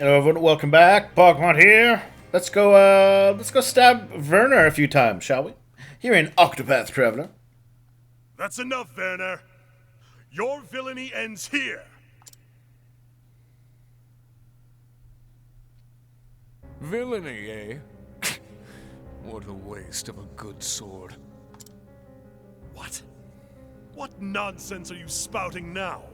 Hello everyone, welcome back. BogMod here. Let's go stab Werner a few times, shall we? Here in Octopath Traveler. That's enough, Werner. Your villainy ends here. Villainy, eh? What a waste of a good sword. What? What nonsense are you spouting now?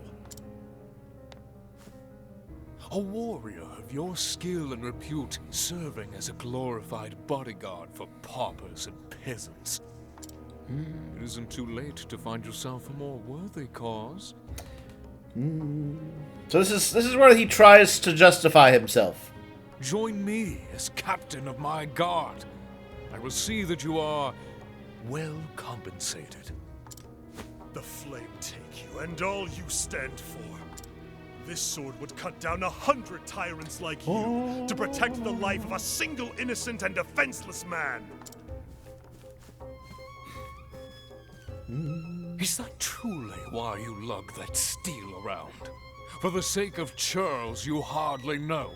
A warrior of your skill and repute serving as a glorified bodyguard for paupers and peasants. It isn't too late to find yourself a more worthy cause. So this is where he tries to justify himself. Join me as captain of my guard. I will see that you are well compensated. The flame take you and all you stand for. This sword would cut down 100 tyrants like you to protect the life of a single innocent and defenseless man. Is that truly why you lug that steel around? For the sake of churls you hardly know?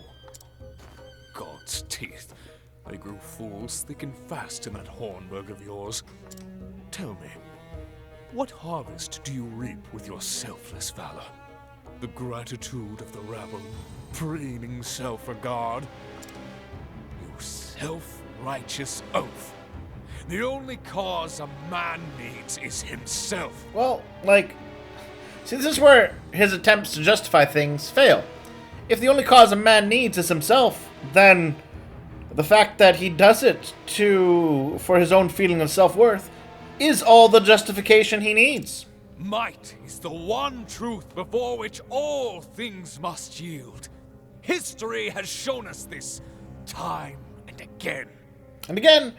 God's teeth. They grew fools thick and fast in that Hornberg of yours. Tell me, what harvest do you reap with your selfless valor? The gratitude of the rabble, preening self-regard? You self-righteous oaf. The only cause a man needs is himself. Well, see, this is where his attempts to justify things fail. If the only cause a man needs is himself, then the fact that he does it for his own feeling of self-worth is all the justification he needs. Might is the one truth before which all things must yield. History has shown us this time and again. And again,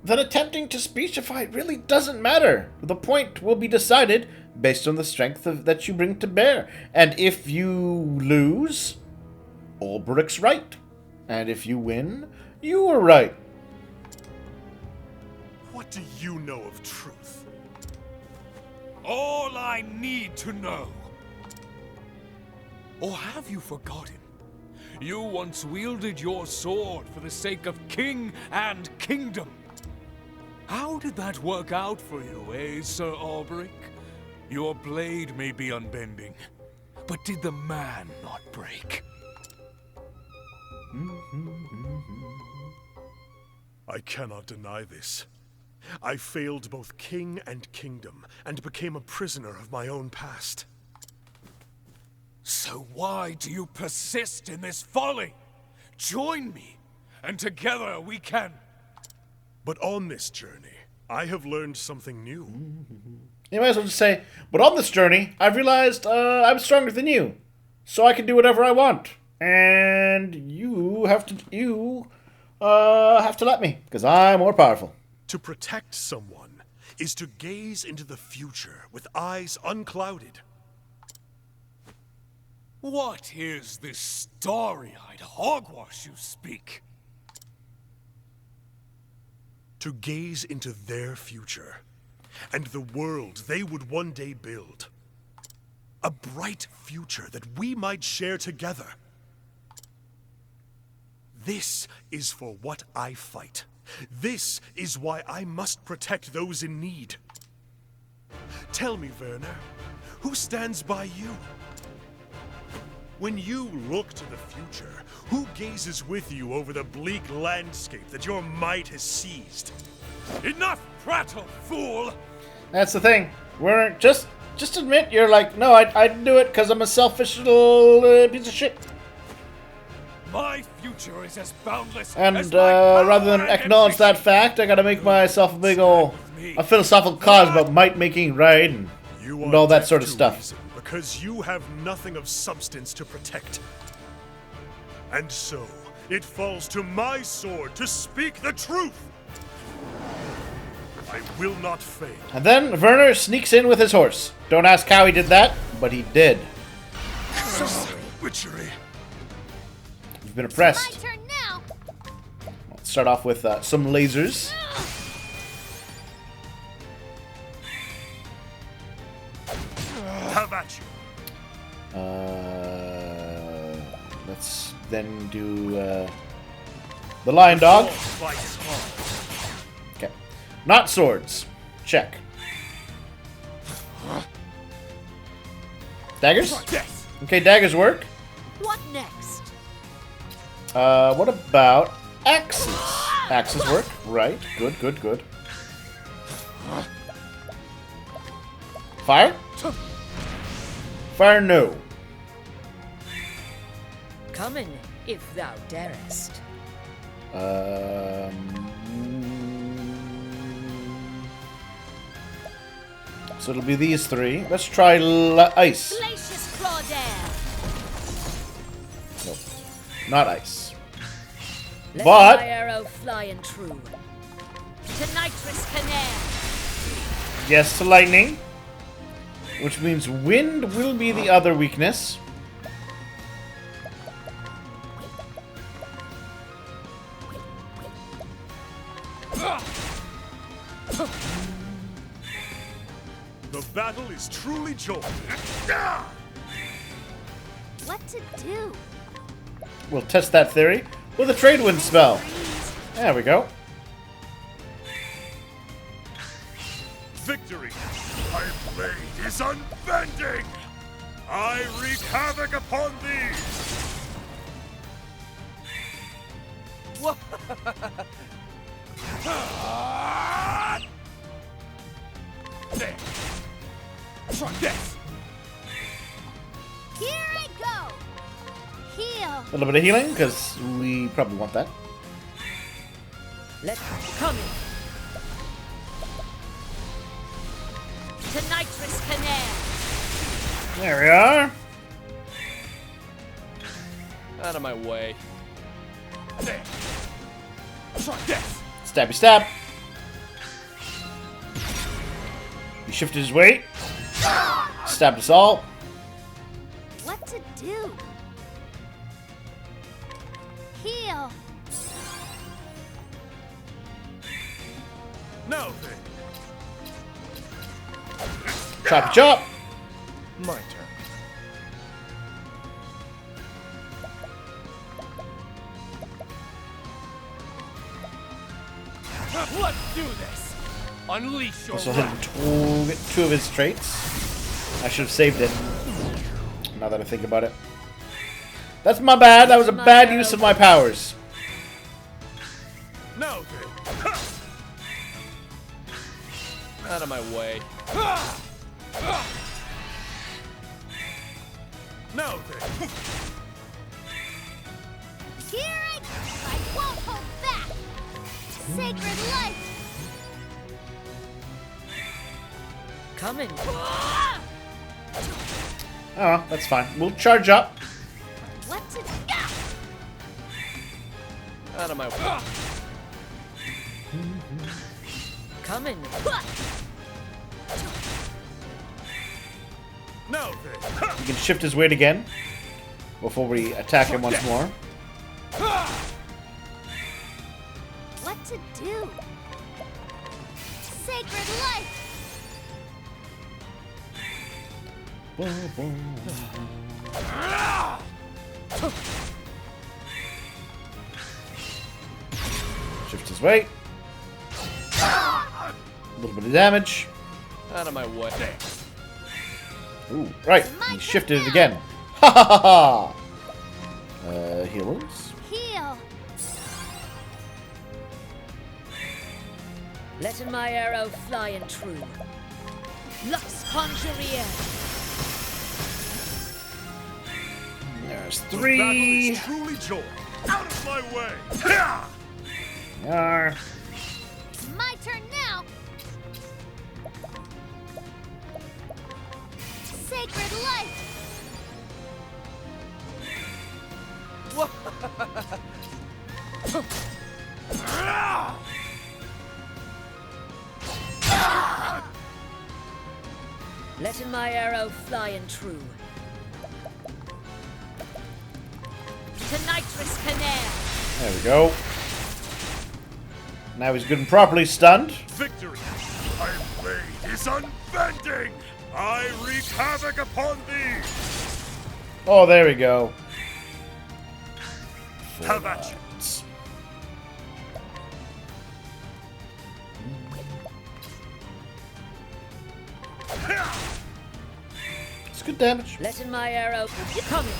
then attempting to speechify it really doesn't matter. The point will be decided based on the strength that you bring to bear. And if you lose, Olberic's right. And if you win, you were right. What do you know of truth? All I need to know. Or have you forgotten? You once wielded your sword for the sake of king and kingdom. How did that work out for you, eh, Sir Olberic? Your blade may be unbending, but did the man not break? I cannot deny this. I failed both king and kingdom, and became a prisoner of my own past. So why do you persist in this folly? Join me, and together we can... But on this journey, I have learned something new. You might as well just say, but on this journey, I've realized I'm stronger than you. So I can do whatever I want. And you have to let me, because I'm more powerful. To protect someone is to gaze into the future with eyes unclouded. What is this starry-eyed hogwash you speak? To gaze into their future, and the world they would one day build. A bright future that we might share together. This is for what I fight. This is why I must protect those in need. Tell me, Werner, who stands by you? When you look to the future, who gazes with you over the bleak landscape that your might has seized? Enough prattle, fool! That's the thing. We're just admit you're like, no, I'd do it because I'm a selfish little piece of shit. My future is as boundless And as my rather than power and acknowledge that ambition. fact, I gotta make myself a big ol' a philosophical cause about might making right and all that sort of stuff. Reason, because you have nothing of substance to protect. And so, it falls to my sword to speak the truth. I will not fail. And then Werner sneaks in with his horse. Don't ask how he did that, but he did. Witchery. You've been oppressed. My turn now. Let's start off with some lasers. Have at you. Let's then do the lion dog. Okay. Not swords. Check. Daggers? Okay, daggers work. What next? What about axes? Axes work. Right. Good, good, good. Fire? Fire, no. Come in, if thou darest. So it'll be these three. Let's try ice. Glacius Claudel. Nope. Not ice. Let But- my arrow fly and true. To nitrous canal. Yes to lightning. Which means wind will be the other weakness. The battle is truly joined. What to do? We'll test that theory with a trade wind spell. There we go. Victory! My blade is unbending! I wreak havoc upon thee! There! Try this! Here I go. Heal. A little bit of healing, because we probably want that. Let come in. To nitrous canal. There we are. Out of my way. There! Try this! Stabby stab. He shifted his weight. Stabbed us all. What to do? Heal. Now then! Chop chop. My turn. Let's do this! Unleash your This will hit him get two of his traits. I should have saved it. Now that I think about it. That's my bad. That was a bad use of my powers. Now then! Out of my way. Now then! Here I won't hold back. Sacred life. Come in. Oh, that's fine. We'll charge up. What to do? Out of my way. Come in. Now then! He can shift his weight again before we attack him once more. What to do? Sacred life. Shift his weight. A little bit of damage. Out of my way. Ooh, right. He shifted it again. Ha ha ha ha! Heal wounds. Heal. Let my arrow fly and true. Lux Conjurer. There's The battle three. is truly joined. Out of my way! There. It's my turn now. Sacred life. Let my arrow fly and true. To nitrous canal. There we go. Now he's good and properly stunned. Victory! My blade is unbending! I wreak havoc upon thee! Oh, there we go. Have at you. It's good damage. Letting my arrow come in.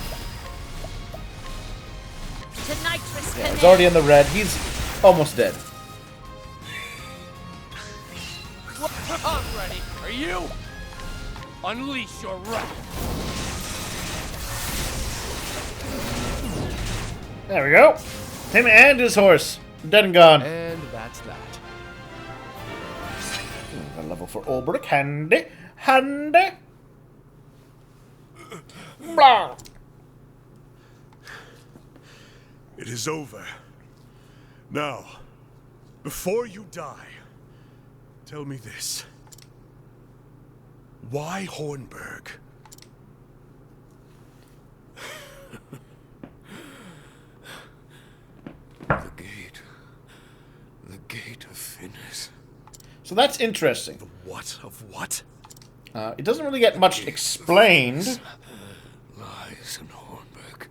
To nitrous Yeah, he's already in the red. He's almost dead. I'm ready. Are you? Unleash your wrath. There we go. Him and his horse. Dead and gone. And that's that. A level for Olberic. Handy. Handy. Blah. It is over. Now, before you die, tell me this. Why Hornberg? The gate. The gate of Finis. So that's interesting. What of what? It doesn't really get much explained. Lies in Hornberg.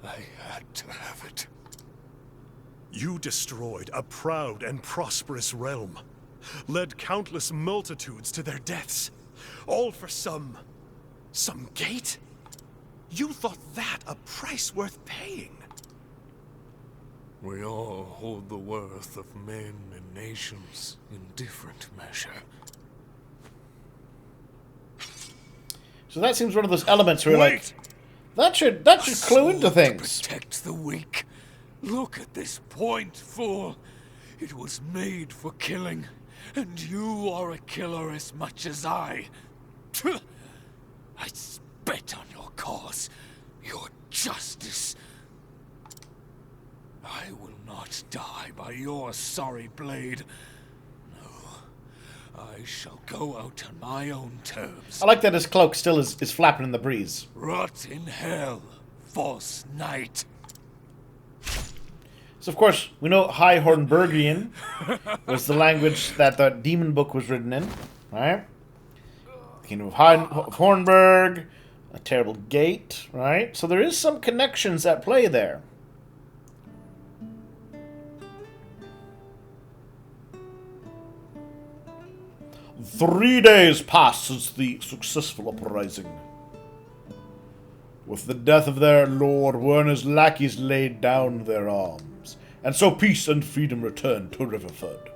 I had to have it. You destroyed a proud and prosperous realm, led countless multitudes to their deaths, all for some gate? You thought that a price worth paying? We all hold the worth of men and nations in different measure. So that seems one of those elements where you're like, that should clue into things. Protect the weak. Look at this point, fool. It was made for killing, and you are a killer as much as I. I spit on your cause, your justice. I will not die by your sorry blade. No, I shall go out on my own terms. I like that his cloak still is flapping in the breeze. Rot in hell, false knight. So of course, we know High Hornbergian was the language that the demon book was written in, right? The Kingdom of Hornberg, a terrible gate, right? So there is some connections at play there. "3 days passed since the successful uprising. With the death of their lord, Werner's lackeys laid down their arms, and so peace and freedom returned to Riverford.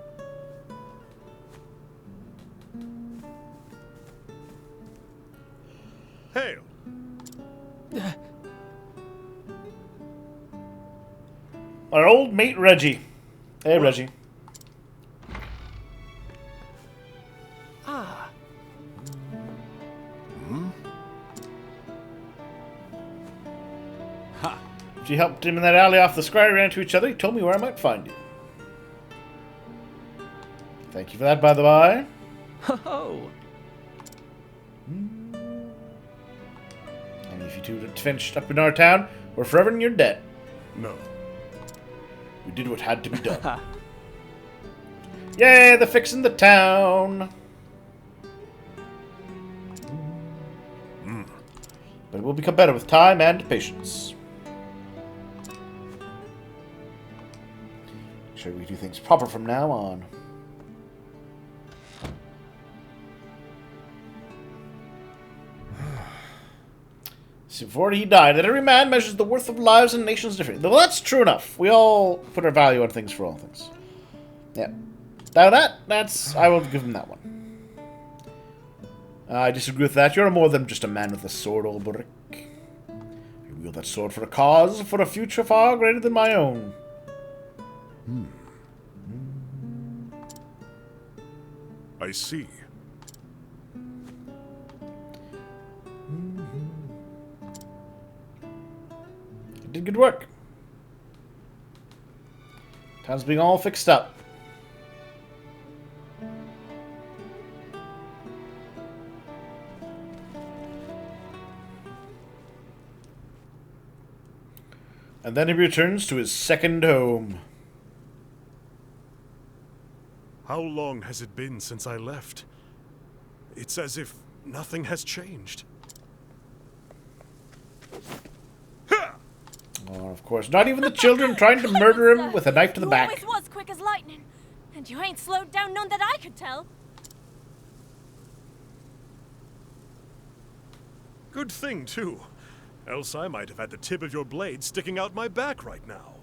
Hail! Our old mate Reggie. Hey, Reggie. She helped him in that alley off the square, ran into each other. He told me where I might find you. Thank you for that, by the by. Ho-ho! And if you two had finished up in our town, we're forever in your debt. No. We did what had to be done. Yay, they're fixing the town. But it will become better with time and patience. Make sure we do things proper from now on. So before he died, that every man measures the worth of lives and nations differently. Well, that's true enough. We all put our value on things for all things. Yeah. Now that's... I will give him that one. I disagree with that. You're more than just a man with a sword, Olberic. You wield that sword for a cause, for a future far greater than my own. I see. You did good work. Town's being all fixed up. And then he returns to his second home. How long has it been since I left? It's as if nothing has changed. Ha! course, not even the children trying to murder him with a knife to the back. You always was quick as lightning, and you ain't slowed down none that I could tell. Good thing, too. Else I might have had the tip of your blade sticking out my back right now.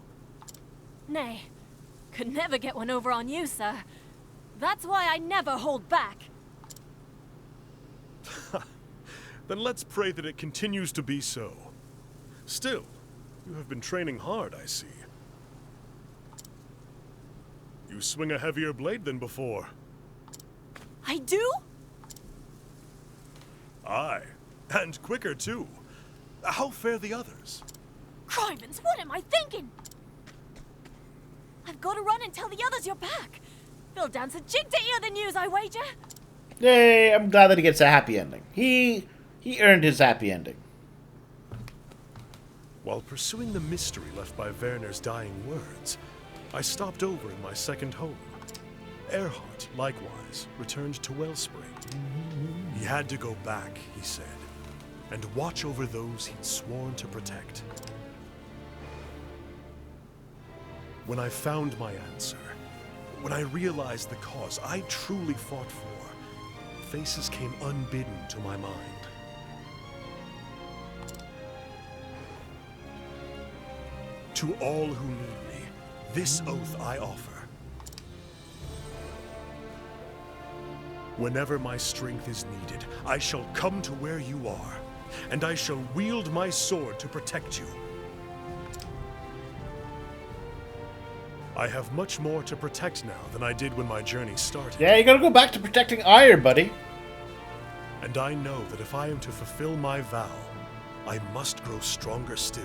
Nay, could never get one over on you, sir. That's why I never hold back. Then let's pray that it continues to be so. Still, you have been training hard, I see. You swing a heavier blade than before. I do? Aye, and quicker too. How fare the others? Crivens, what am I thinking? I've got to run and tell the others you're back. They'll dance a jig to hear the news, I wager. Yay, I'm glad that he gets a happy ending. He earned his happy ending. While pursuing the mystery left by Werner's dying words, I stopped over in my second home. Erhardt, likewise, returned to Wellspring. He had to go back, he said, and watch over those he'd sworn to protect. When I found my answer, when I realized the cause I truly fought for, faces came unbidden to my mind. To all who need me, this oath I offer. Whenever my strength is needed, I shall come to where you are, and I shall wield my sword to protect you. I have much more to protect now than I did when my journey started. Yeah, you gotta go back to protecting Ire, buddy. And I know that if I am to fulfill my vow, I must grow stronger still.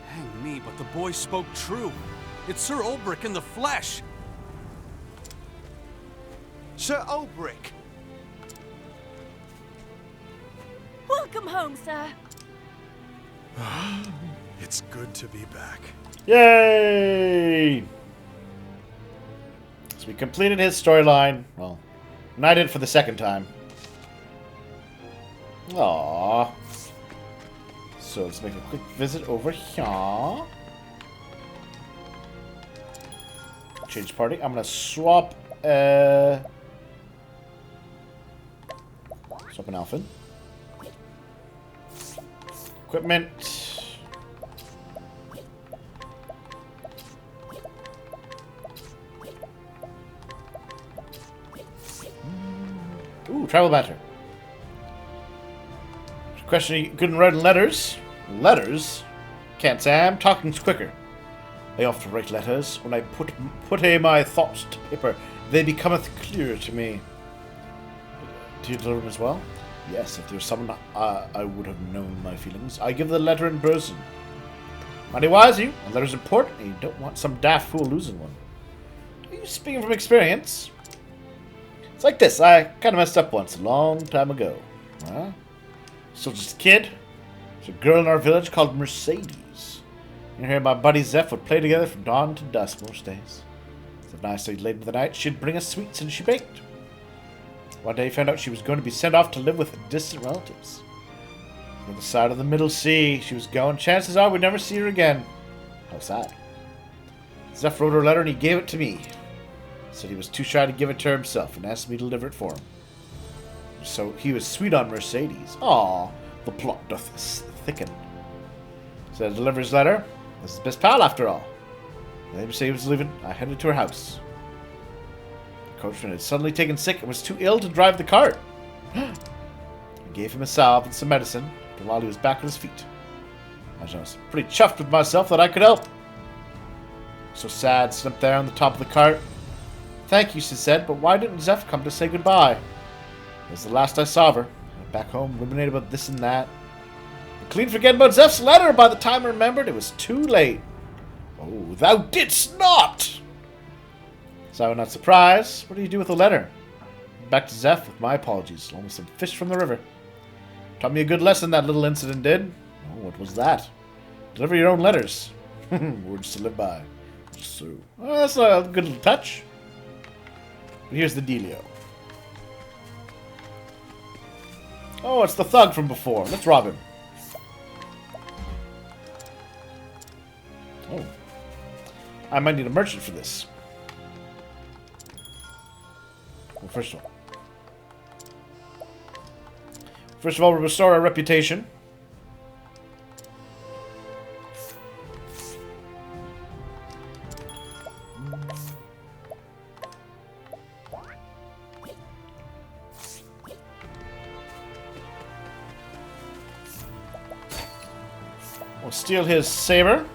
Hang me, but the boy spoke true. It's Sir Olberic in the flesh. Sir Olberic! Welcome home, sir. It's good to be back. Yay! So we completed his storyline. Well, and I did it for the second time. Aww. So let's make a quick visit over here. Change party. I'm gonna swap an outfit. Equipment. Ooh, travel banter. Question: are you good in writing letters? Letters? Can't say I'm talking's quicker. I often write letters. When I put my thoughts to paper, they becometh clear to me. Do you deliver them as well? Yes, if there's someone I would have known my feelings, I give the letter in person. Mighty wise you. A letter's important, and you don't want some daft fool losing one. Are you speaking from experience? It's like this. I kind of messed up once, a long time ago. Huh? Still just a kid. There's a girl in our village called Mercedes. And her and my buddy Zeph would play together from dawn to dusk most days. So nicely late into the night, she'd bring us sweets and she baked. One day he found out she was going to be sent off to live with distant relatives. On the side of the Middle Sea, she was going. Chances are we'd never see her again. How sad. Zeph wrote her a letter and he gave it to me. Said he was too shy to give it to her himself and asked me to deliver it for him. So he was sweet on Mercedes. Aw, the plot doth thicken. Said I deliver his letter. This is his best pal after all. The neighbor said he was leaving. I headed to her house. The coachman had suddenly taken sick and was too ill to drive the cart. I gave him a salve and some medicine, but while he was back on his feet, I was pretty chuffed with myself that I could help. So sad, sitting up there on the top of the cart. Thank you, she said, but why didn't Zeph come to say goodbye? It was the last I saw of her. I went back home, ruminated about this and that. But clean forgetting about Zeph's letter. By the time I remembered, it was too late. Oh, thou didst not! So I'm not surprised. What do you do with the letter? Back to Zeph with my apologies, along with some fish from the river. Taught me a good lesson, that little incident did. Oh, what was that? Deliver your own letters. Words to live by. So, well, that's a good little touch. But here's the dealio. Oh, it's the thug from before. Let's rob him. Oh. I might need a merchant for this. Well, first of all, we'll restore our reputation. We'll steal his saber.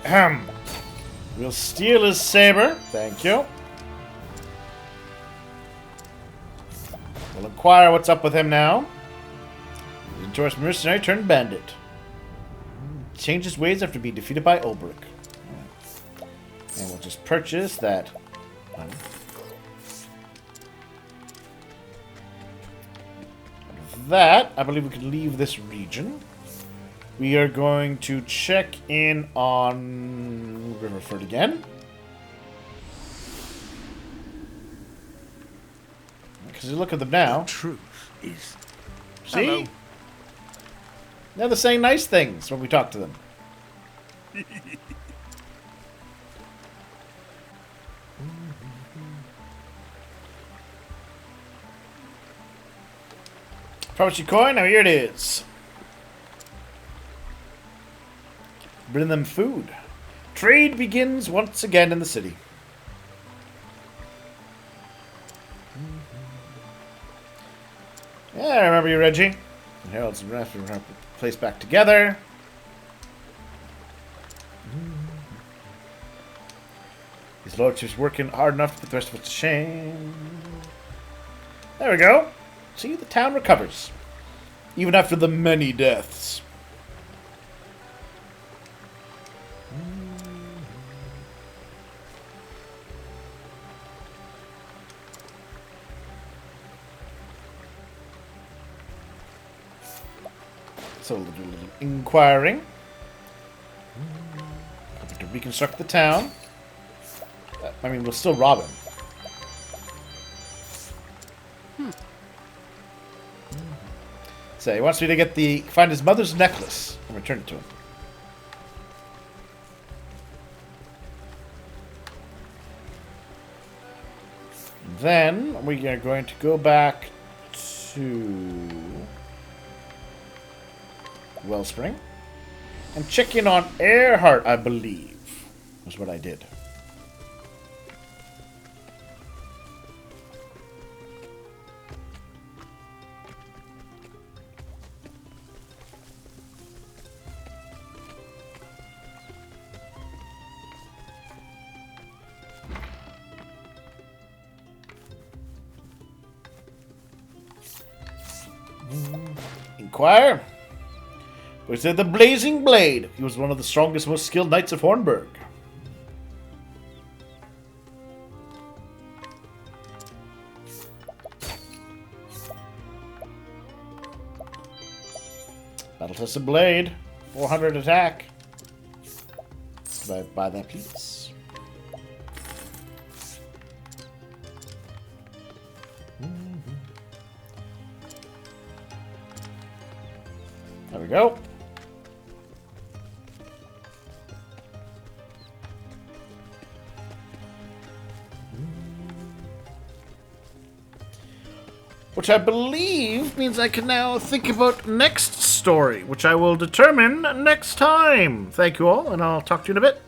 Ahem. We'll steal his saber. Thank you. We'll inquire what's up with him now. Notorious mercenary turned bandit. Changed his ways after being defeated by Olberic. And we'll just purchase that. That, I believe we can leave this region. We are going to check in on Riverford again. Because you look at them now. The truth is... See? Hello. They're saying nice things when we talk to them. Promise you coin, now here it is. Bring them food. Trade begins once again in the city. Yeah, I remember you, Reggie. And Harold's going to have to put the place back together. His lordship's working hard enough to put the rest of us to shame. There we go. See, the town recovers. Even after the many deaths. So we'll do a little inquiring. To reconstruct the town. I mean, we'll still rob him. So he wants me to find his mother's necklace and return it to him. Then we are going to go back to Wellspring and check in on Earhart, I believe, was what I did. Inquire. We said the Blazing Blade. He was one of the strongest, most skilled knights of Hornberg. Battle-tested blade. 400 attack. Could I buy that, please? There we go. Which I believe means I can now think about next story, which I will determine next time. Thank you all, and I'll talk to you in a bit.